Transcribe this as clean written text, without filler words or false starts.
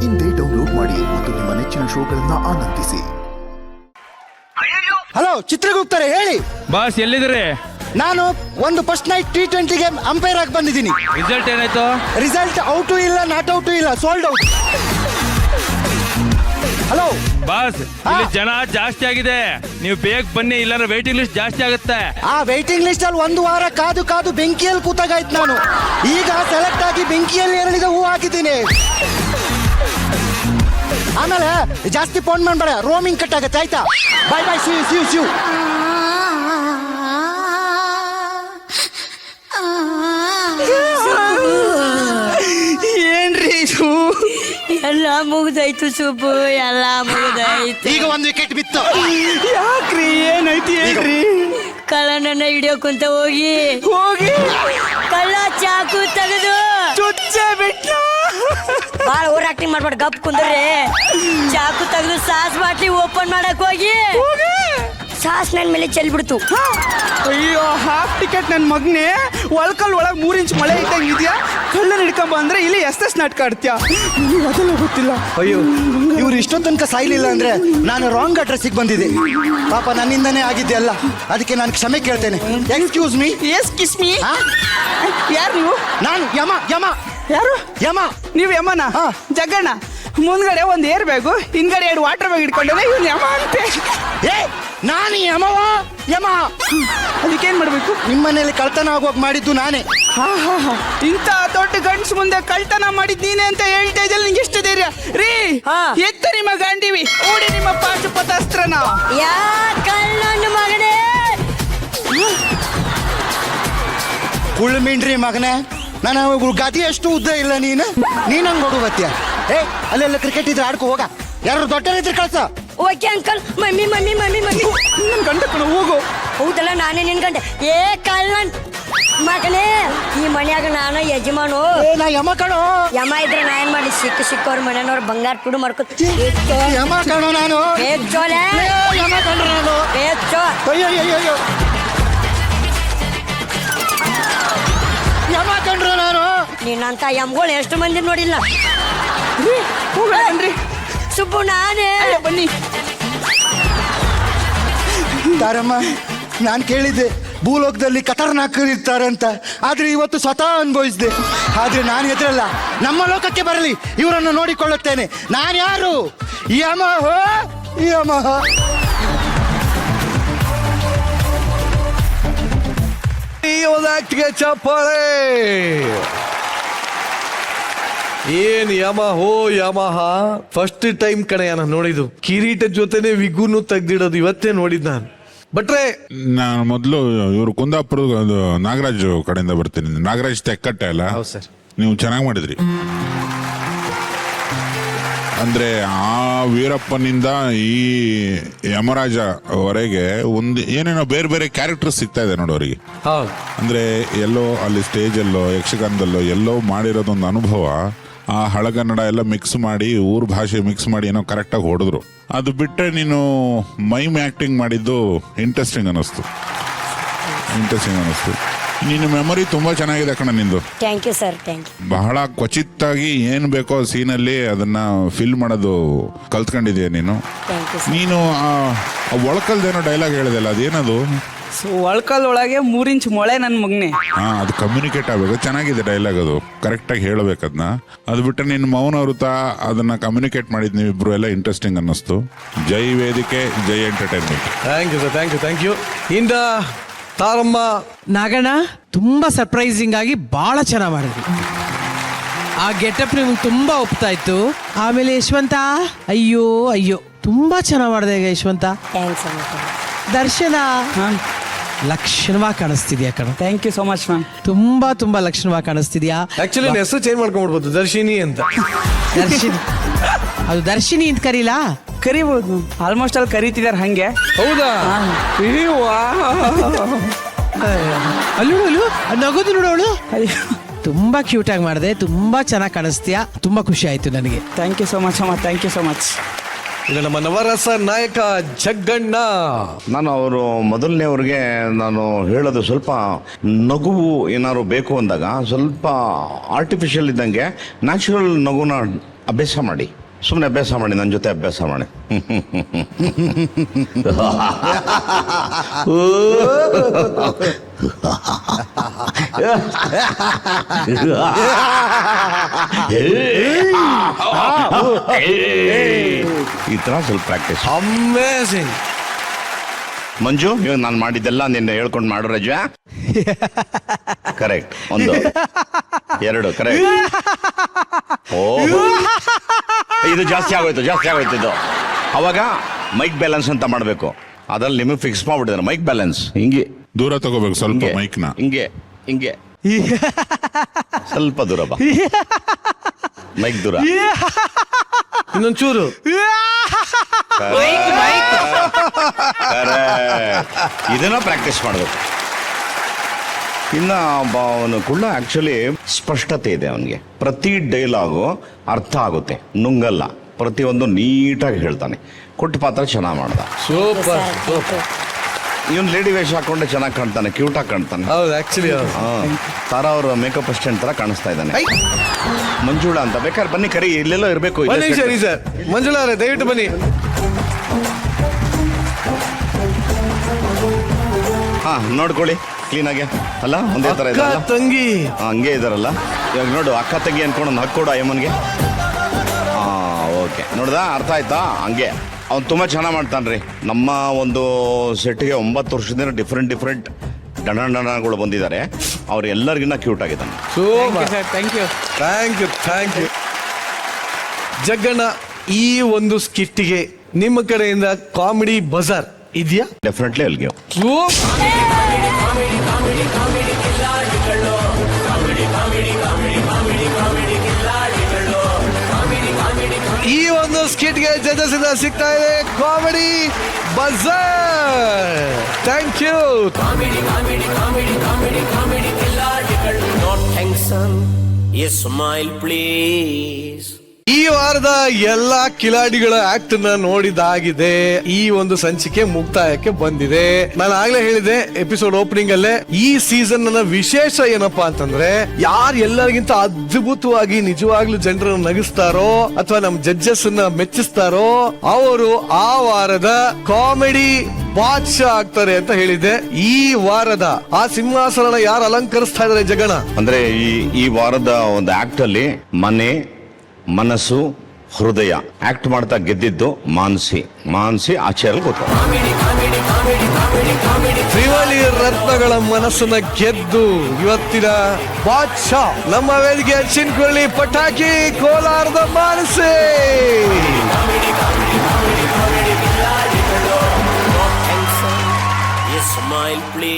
ಇಂದೇ ಡೌನ್ಲೋಡ್ ಮಾಡಿ ಮತ್ತು ನಿಮ್ಮ ನೆಚ್ಚಿನ ಶೋಗಳನ್ನ ಆನಂದಿಸಿ. ಹಲೋ, ಚಿತ್ರಗುಪ್ತರೆ ಹೇಳಿ. ಬಾಸ್ ಎಲ್ಲಿದ್ರಿ? ನಾನು ಒಂದು first night T20 game umpire ಆಗಿ ಬಂದಿದ್ದೀನಿ. ರಿಸಲ್ಟ್ ಏನಾಯ್ತು? ರಿಸಲ್ಟ್ ಔಟು ಇಲ್ಲ, ನಾಟ್ ಔಟು ಇಲ್ಲ, ಸೋಲ್ಡ್ ಔಟ್. ಹಲೋ ಬಾಸ್, ಇಲ್ಲಿ ಜನ ಜಾಸ್ತಿ ಆಗಿದೆ, ನೀವು ಬೇಗ ಬನ್ನಿ, ಇಲ್ಲಾಂದ್ರೆ ವೇಟಿಂಗ್ ಲಿಸ್ಟ್ ಜಾಸ್ತಿ ಆಗುತ್ತೆ. ಆ ವೇಟಿಂಗ್ ಲಿಸ್ಟ್ ಅಲ್ಲಿ ಒಂದು ವಾರ ಕಾದು ಕಾದು ಬೆಂಕಿಯಲ್ಲಿ ಕೂತಾಗಾಯ್ತು ನಾನು. ಈಗ ಸೆಲೆಕ್ಟ್ ಆಗಿ ಬೆಂಕಿಯಲ್ಲಿ ಎರಳಿದ ಹೂ ಹಾಕಿದ್ದೀನಿ. ಆಮೇಲೆ ಜಾಸ್ತಿ ಫೋನ್ ಮಾಡ್ಬೇಡ, ರೋಮಿಂಗ್ ಕಟ್ ಆಗುತ್ತೆ, ಆಯ್ತಾ? ಬಾಯ್ ಬಾಯ್, ಸಿ ಯು. ಏನ್ರಿ ಇದು? ಎಲ್ಲ ಮುಗ್ದಾಯ್ತು ಸುಬ್ಬು, ಎಲ್ಲ ಮುಗ್ದಾಯ್ತು. ಈಗ ಒಂದು ವಿಕೆಟ್ ಬಿತ್ತು. ಯಾಕ್ರಿ, ಏನಾಯ್ತು ಹೇಳ್ರಿ? ಕಳ್ಳನನ್ನ ಹಿಡಿಯೋಕಂತ ಹೋಗಿ ಕಳ್ಳ ಚಾಕು ತೆಗೆದು ಚುಚ್ಚೆ ಬಿಟ್ಟ. ಬಾಳ ಓವರ್ ಆಕ್ಟಿಂಗ್ ಮಾಡ್ಬೇಡ, ಗಪ್ ಕುಂದ್ರಿ. ಚಾಕು ತೆಗೆದು ಸಾಸ್ ಬಾಟ್ಲಿ ಓಪನ್ ಮಾಡಕ್ ಹೋಗಿ ಸಾಸ್ ನನ್ ಮೇಲೆ ಚೆಲ್ಬಿಡ್ತು. ಅಯ್ಯೋ, ಹಾಫ್ ಟಿಕೆಟ್ ನನ್ನ ಮಗನೇ. ಒಳಕಲ್ ಒಳಗೆ 3 ಇಂಚ್ ಮಳೆ ಇದ್ದಂಗಿದ್ಯಾ, ಕಳ್ಳನ ಹಿಡ್ಕೊಂಬ ಅಂದ್ರೆ ಇಲ್ಲಿ ಎಸ್ ನಾಟಕ ಆಡ್ತೀಯಾ? ಅದೆಲ್ಲ ಗೊತ್ತಿಲ್ಲ. ಅಯ್ಯೋ, ಇವ್ರು ಇಷ್ಟೊಂದು ತನಕ ಸಾಯ್ಲಿಲ್ಲ ಅಂದ್ರೆ ನಾನು ರಾಂಗ್ ಅಡ್ರೆಸ್ಸಿಗೆ ಬಂದಿದೆ. ಪಾಪ ನನ್ನಿಂದನೇ ಆಗಿದ್ದೆ ಅಲ್ಲ, ಅದಕ್ಕೆ ನಾನು ಕ್ಷಮೆ ಕೇಳ್ತೇನೆ. Excuse me. Excuse me. ಯಾರು ನೀವು? ನಾನು ಯಮ. ಯಾರು? ಯಮ. ನೀವು ಯಮನ? ಜಗ್ಗಣ್ಣ. ಮುಂದ್ಗಡೆ ಒಂದು ಏರ್ ಬ್ಯಾಗು, ಹಿಂದ್ಗಡೆ 2 ವಾಟರ್ ಬ್ಯಾಗ್ ಇಟ್ಕೊಂಡೇನೆ ಇವ್ನು ಯಮ ಅಂತೆ. ಏ, ನಾನು ಯಮ. ಅದಕ್ಕೇನ್ ಮಾಡ್ಬೇಕು? ನಿಮ್ಮನೇಲಿ ಕಳ್ತನ ಆಗುವಾಗ ಮಾಡಿದ್ದು ನಾನೇ. ಇಂತ ದೊಡ್ಡ ಗಂಡ್ಸ್ ಮುಂದೆ ಕಳ್ತನ ಮಾಡಿದ್ ನೀನೆ ಅಂತ ಹೇಳ್ತಾ ಇದ್ದಲ್ಲಿ ನಿಂಗೆ ಎಷ್ಟು ಧೈರ್ಯ ರೀ? ಎತ್ತ ನಿಮ್ಮ ಗಾಂಡಿವಿ, ಓಡಿ ನಿಮ್ಮ ಪಾಶುಪತಾಸ್ತ್ರನ. ಯಾ ಕಳ್ಳನ ಮಗನೇ, ಕುಳ್ಮಿಂಡ್ರಿ ಮಗನೇ, ನಾನು ಗತಿ ಎಷ್ಟು ಉದ್ದ ಇಲ್ಲ. ನೀನಂಗ್ ನೋಡುವತ್ಯ. ಏ, ಅಲ್ಲೆಲ್ಲ ಕ್ರಿಕೆಟ್ ಇದ್ರೆ ಆಡ್ಕೊ ಹೋಗ. ಯಾರು ದೊಡ್ಡರಿದ್ರೆ ಕಳ್ಸ. Okay uncle. ಮಮ್ಮಿ. ನನ್ ಗಂಡ ಕಣ, ಹೋಗು. ಹೌದಲ್ಲ, ನಾನೇ ನಿನ್ ಗಂಡ. ಏ ಕಳ್ಳನ್ ಮಗನೇ, ಈ ಮನ್ಯಾಗ ನಾನು ಯಜಮಾನು. ನಾ ಯಮ ಕಣೋ. ಯಮ ಇದ್ರೆ ನಾ ಏನ್ ಮಾಡಿ? ಸಿಕ್ಕವ್ರ ಮನೆಯವ್ರ ಬಂಗಾರ ಪುಡು ಮಾಡ್ಕೊ. ಯಮ ಕಣೋ ನಾನು. ಯಮ ಕಣೋ ನಾನು. ಅಯ್ಯೋ, ಯಮ ಕಂಡ್ರು ನಾನು. ನಿನ್ನಂತ ಯಮ್ಗಳು ಎಷ್ಟು ಮಂದಿ ನೋಡಿಲ್ಲ. ಹೋಗ್ರಿ ಸುಬ್ಬು, ನಾನೇ. ಬನ್ನಿ. ತಾರಮ್ಮ, ನಾನು ಕೇಳಿದ್ದೆ ಭೂಲೋಕದಲ್ಲಿ ಖತರ್ನಾಕ್ ಇರ್ತಾರೆ ಅಂತ, ಆದ್ರೆ ಇವತ್ತು ಸ್ವತಃ ಅನುಭವಿಸಿದೆ. ಆದ್ರೆ ನಾನು ಹೆದರಲ್ಲ, ನಮ್ಮ ಲೋಕಕ್ಕೆ ಬರಲಿ, ಇವರನ್ನು ನೋಡಿಕೊಳ್ಳುತ್ತೇನೆ. ನಾನು ಯಾರು? ಯಮಃ. ಆಕ್ಟ್ಗೆ ಚಪ್ಪಾಳೆ. ಏನ್ ಯಮಹ ಫಸ್ಟ್ ಟೈಮ್ ಕಣೆ ನಾನು ನೋಡಿದ್ದು. ಕಿರೀಟದ ಜೊತೆನೆ ವಿಗುನು ತೆಗ್ದಿಡೋದು ಇವತ್ತೇ ನೋಡಿದ್ ನಾನು. ಬಟ್ರೆ ನಾನು ಮೊದಲು ಇವರು ಕುಂದಾಪುರದ ನಾಗರಾಜ್ ಕಡೆಯಿಂದ ಬರ್ತೀನಿ. ನಾಗರಾಜ್ ತೆಕ್ಕಟ್ಟೆ ಅಲ್ಲ? ಹೌದು ಸರ್. ನೀವು ಚೆನ್ನಾಗಿ ಮಾಡಿದ್ರಿ. ಅಂದ್ರೆ ಆ ವೀರಪ್ಪನಿಂದ ಈ ಯಮರಾಜ ವರೆಗೆ ಒಂದು ಏನೇನೋ ಬೇರೆ ಬೇರೆ ಕ್ಯಾರೆಕ್ಟರ್ ಸಿಗ್ತಾ ಇದೆ ನೋಡೋರಿಗೆ. ಅಂದ್ರೆ ಎಲ್ಲೋ ಅಲ್ಲಿ ಸ್ಟೇಜಲ್ಲೋ ಯಕ್ಷಗಾನದಲ್ಲೋ ಎಲ್ಲೋ ಮಾಡಿರೋದೊಂದು ಅನುಭವ, ಆ ಹಳಗನ್ನಡ ಎಲ್ಲ ಮಿಕ್ಸ್ ಮಾಡಿ, ಊರ್ ಭಾಷೆ ಮಿಕ್ಸ್ ಮಾಡಿ ಏನೋ ಕರೆಕ್ಟಾಗಿ ಹೊಡೆದ್ರು. ಅದು ಬಿಟ್ಟರೆ ನೀನು ಮೈಮ್ ಆ್ಯಕ್ಟಿಂಗ್ ಮಾಡಿದ್ದು ಇಂಟ್ರೆಸ್ಟಿಂಗ್ ಅನ್ನಿಸ್ತು. ನಿನ್ನ ಮೆಮೊರಿ ತುಂಬಾ ಚೆನ್ನಾಗಿದೆ ಕಣ ನಿಂದು. Thank you sir, thank you. ಬಹಳ ಕ್ವಚಿತ್ತಾಗಿ ಏನ್ ಬೇಕೋ ಸೀನಲ್ಲಿ ಅದನ್ನ ಫಿಲ್ ಮಾಡೋದು ಕಲ್ತ್ಕೊಂಡಿದ್ಯಾ ನೀನು. ನೀನು ಒಳಕಲ್ದೇನೋ ಡೈಲಾಗ್ ಹೇಳಿದೆಲ್ಲ, ಅದೇನದು? ಒಳಕಲ್ ಒಳಗೆ 3 ಇಂಚ್ ಮೊಳೆ ನನ್ನ ಮಗನೇ. ಅದು ಕಮ್ಯುನಿಕೇಟ್ ಆಗ್ಬೇಕು. ಚೆನ್ನಾಗಿದೆ ಡೈಲಾಗ್, ಅದು ಕರೆಕ್ಟಾಗಿ ಹೇಳ್ಬೇಕು ಅದನ್ನ. ಅದು ಬಿಟ್ಟರೆ ನಿನ್ನ ಮೌನ ವೃತ ಅದನ್ನ ಕಮ್ಯುನಿಕೇಟ್ ಮಾಡಿದ್ ನೀವಿಬ್ರು ಎಲ್ಲ ಇಂಟ್ರೆಸ್ಟಿಂಗ್ ಅನ್ನಿಸ್ತು. ಜೈ ವೇದಿಕೆ, ಜೈ entertainment. Thank you sir, thank you. ಇಂದ ತಾರಮ್ಮ. ನಾಗಣ್ಣ, ತುಂಬಾ ಸರ್ಪ್ರೈಸಿಂಗ್ ಆಗಿ ಬಹಳ ಚೆನ್ನಾಗಿ ಮಾಡಿದ್ವಿ. ಆ ಗೆಟಪ್ ನಿಮ್ಗೆ ತುಂಬಾ ಒಪ್ತಾ ಇತ್ತು. ಆಮೇಲೆ ಯಶವಂತ, ಅಯ್ಯೋ ತುಂಬಾ ಚೆನ್ನಾಗಿ ಮಾಡಿದೆ ಯಶವಂತ. ದರ್ಶನ ಲಕ್ಷಣವಾಗಿ ಕಾಣಿಸ್ತಿದ್ಯಾ ಕಣ. Thank you so much ma'am. ತುಂಬಾ ಲಕ್ಷಣವಾಗಿ ಕಾಣಿಸ್ತಿದ್ಯಾ. ಆಕ್ಚುಲಿ ಹೆಸರು ಚೇಂಜ್ ಮಾಡ್ಕೊಂಡ್ಬಿಡ್ಬೋದು, ದರ್ಶಿನಿ ಅಂತ. ದರ್ಶಿನಿ, ಅದು ದರ್ಶಿನಿ ಅಂತ ಕರೀಲಾ? ಕರಿಬಹುದು, ಆಲ್ಮೋಸ್ಟ್ ಅಲ್ಲಿ ಕರೀತಿದಾರೆ ಹಂಗೆ. ಹೌದಾ? ಅಲ್ಲೂ ನಗೋದು ನೋಡೋಳು. ತುಂಬಾ ಕ್ಯೂಟ್ ಆಗಿ ಮಾಡಿದೆ, ತುಂಬಾ ಚೆನ್ನಾಗಿ ಕಾಣಿಸ್ತೀಯಾ. ತುಂಬಾ ಖುಷಿ ಆಯ್ತು ನನಗೆ. ಥ್ಯಾಂಕ್ ಯು ಸೋ ಮಚ್ ಅಮ್ಮ, ಥ್ಯಾಂಕ್ ಯು ಸೋ ಮಚ್. ಇದು ನಮ್ಮ ನವರಸ ನಾಯಕ ಜಗ್ಗಣ್ಣ. ನಾನು ಅವರು ಮೊದಲನೇವ್ರಿಗೆ ನಾನು ಹೇಳೋದು ಸ್ವಲ್ಪ ನಗುವು ಏನಾದ್ರು ಬೇಕು ಅಂದಾಗ ಸ್ವಲ್ಪ ಆರ್ಟಿಫಿಷಿಯಲ್ ಇದ್ದಂಗೆ ನ್ಯಾಚುರಲ್ ನಗುನ ಅಭ್ಯಾಸ ಮಾಡಿ, ಸುಮ್ಮನೆ ಅಭ್ಯಾಸ ಮಾಡಿ, ನನ್ನ ಜೊತೆ ಅಭ್ಯಾಸ ಮಾಡಿ. ಈ ತರ ಸ್ವಲ್ಪ ಪ್ರಾಕ್ಟೀಸ್. ಅಮೇಸಿಂಗ್. ಮಂಜು, ಇವಾಗ ನಾನು ಮಾಡಿದ್ದೆಲ್ಲ ನಿನ್ನೆ ಹೇಳ್ಕೊಂಡು ಮಾಡು ರಜ. ಕರೆಕ್ಟ್. 1 2 ಕರೆಕ್ಟ್. ಓ, ಇದು ಜಾಸ್ತಿ ಆಗೋಯ್ತು ಇದು. ಅವಾಗ ಮೈಕ್ ಬ್ಯಾಲೆನ್ಸ್ ಅಂತ ಮಾಡಬೇಕು. ಅದ್ರಲ್ಲಿ ನಿಮಗೆ ಫಿಕ್ಸ್ ಮಾಡ್ಬಿಟ್ಟಿದ್ದಾರೆ ಮೈಕ್ ಬ್ಯಾಲೆನ್ಸ್. ಹಿಂಗೆ ದೂರ ತಗೋಬೇಕು ಸ್ವಲ್ಪ ಮೈಕ್ನ. ಹಿಂಗೆ ಸ್ವಲ್ಪ ದೂರ ಬಾ, ಮೈಕ್ ದೂರ. ಇನ್ನೊಂಚೂರು. ಇದನ್ನ ಪ್ರಾಕ್ಟೀಸ್ ಮಾಡಬೇಕು. ಇನ್ನ ಅವನು ಕೂಡ ಆಕ್ಚುಲಿ ಸ್ಪಷ್ಟತೆ ಇದೆ ಅವನಿಗೆ. ಪ್ರತಿ ಡೈಲಾಗು ಅರ್ಥ ಆಗುತ್ತೆ, ನುಂಗಲ್ಲ. ಪ್ರತಿಯೊಂದು ನೀಟಾಗಿ ಹೇಳ್ತಾನೆ. ಕೊಟ್ಟ ಪಾತ್ರ ಚೆನ್ನಾಗಿ ಮಾಡ್ದ. ಸೂಪರ್. ಇವನ್ ಲೇಡಿ ವೇಷ ಹಾಕೊಂಡೆ ಚೆನ್ನಾಗಿ ಕಾಣ್ತಾನೆ, ಕ್ಯೂಟ್ ಆಗಿ ಕಾಣ್ತಾನೆ. ಹೌದು, ಆಕ್ಚುಲಿ ತಾರಾ ಅವ್ರ ಮೇಕಪ್ ಅಸಿಸ್ಟೆಂಟ್ ತರ ಕಾಣಿಸ್ತಾ ಇದ್ದಾನೆ. ಮಂಜುಳಾ ಅಂತ ಬೇಕಾದ್ರೆ ಬನ್ನಿ, ಕರಿ, ಇಲ್ಲೆಲ್ಲೋ ಇರ್ಬೇಕು. ಸರಿ ಸರ್, ಮಂಜುಳಾ ಅವರೇ ದಯವಿಟ್ಟು ಬನ್ನಿ. ಹಾ, ನೋಡ್ಕೊಳ್ಳಿ ಕ್ಲೀನಾಗೆ. ಅಲ್ಲ ಒಂದೇ ತರ ಇದಾರಲ್ಲ ತಂಗಿ, ಹಂಗೆ ಇದಾರಲ್ಲ. ಇವಾಗ ನೋಡು, ಅಕ್ಕ ತಂಗಿ ಅನ್ಕೊಂಡು ಒಂದು ಹಕ್ಕೊಡು ಅಯ್ಯಮ್ಮನ್ಗೆ. ಓಕೆ, ನೋಡ್ದ, ಅರ್ಥ ಆಯ್ತಾ? ಹಂಗೆ ಅವ್ನು ತುಂಬ ಚೆನ್ನಾಗಿ ಮಾಡ್ತಾನ್ರಿ. ನಮ್ಮ ಒಂದು ಸೆಟ್ಗೆ 9 ವರ್ಷದಿಂದ ಡಿಫ್ರೆಂಟ್ ಡಣಗಳು ಬಂದಿದ್ದಾರೆ. ಅವ್ರು ಎಲ್ಲರಿಗಿನ್ನ ಕ್ಯೂಟ್ ಆಗಿದ್ದಾನೆ. Thank you. ಜಗ್ಗಣ್ಣ, ಈ ಒಂದು ಸ್ಕಿಟ್ಗೆ ನಿಮ್ಮ ಕಡೆಯಿಂದ ಕಾಮಿಡಿ ಬಜಾರ್ ಇದೆಯಾ? ಡೆಫಿನೆಟ್ಲಿ ಅಲ್ಲಿಗೆ. ಈ ಒಂದು ಸ್ಕಿಟ್ಗೆ ಜಡ್ಜಸ್ ಇಂದ ಸಿಗ್ತಾ ಇದೆ ಕಾಮಿಡಿ ಬಜಾರ್. Thank you. ಈ ವಾರದ ಎಲ್ಲಾ ಕಿಲಾಡಿಗಳ ಆಕ್ಟ್ ನ ನೋಡಿದಾಗಿದೆ. ಈ ಒಂದು ಸಂಚಿಕೆ ಮುಕ್ತಾಯಕ್ಕೆ ಬಂದಿದೆ. ನಾನು ಆಗ್ಲೇ ಹೇಳಿದೆ ಎಪಿಸೋಡ್ ಓಪನಿಂಗ್ ಅಲ್ಲೇ, ಈ ಸೀಸನ್ ನ ವಿಶೇಷ ಏನಪ್ಪಾ ಅಂತಂದ್ರೆ, ಯಾರು ಎಲ್ಲರಿಗಿಂತ ಅದ್ಭುತವಾಗಿ ನಿಜವಾಗ್ಲೂ ಜನರನ್ನು ನಗಿಸ್ತಾರೋ ಅಥವಾ ನಮ್ ಜಡ್ಜಸ್ ನ ಮೆಚ್ಚಿಸ್ತಾರೋ ಅವರು ಆ ವಾರದ ಕಾಮಿಡಿ ಬಾದ್ಶಾ ಆಗ್ತಾರೆ ಅಂತ ಹೇಳಿದೆ. ಈ ವಾರದ ಆ ಸಿಂಹಾಸನ ಯಾರು ಅಲಂಕರಿಸ್ತಾ ಇದಾರೆ ಜಗಣ ಅಂದ್ರೆ ಈ ವಾರದ ಒಂದು ಆಕ್ಟ್ ಅಲ್ಲಿ ಮನೆ, ಮನಸ್ಸು, ಹೃದಯ ಆಕ್ಟ್ ಮಾಡ್ತಾ ಗೆದ್ದಿದ್ದು ಮಾನ್ಸಿ ಆಚೆಯಲ್ಲಿ ಗೊತ್ತು. ತ್ರಿವಳಿ ರತ್ನಗಳ ಮನಸ್ಸನ್ನ ಗೆದ್ದು ಇವತ್ತಿನ ಬಾದ್ಶಾ ನಮ್ಮ ವೇದಿಕೆ ಚಿನ್ಕೊಳ್ಳಿ ಪಟಾಕಿ ಕೋಲಾರದ ಮಾನಸಿ.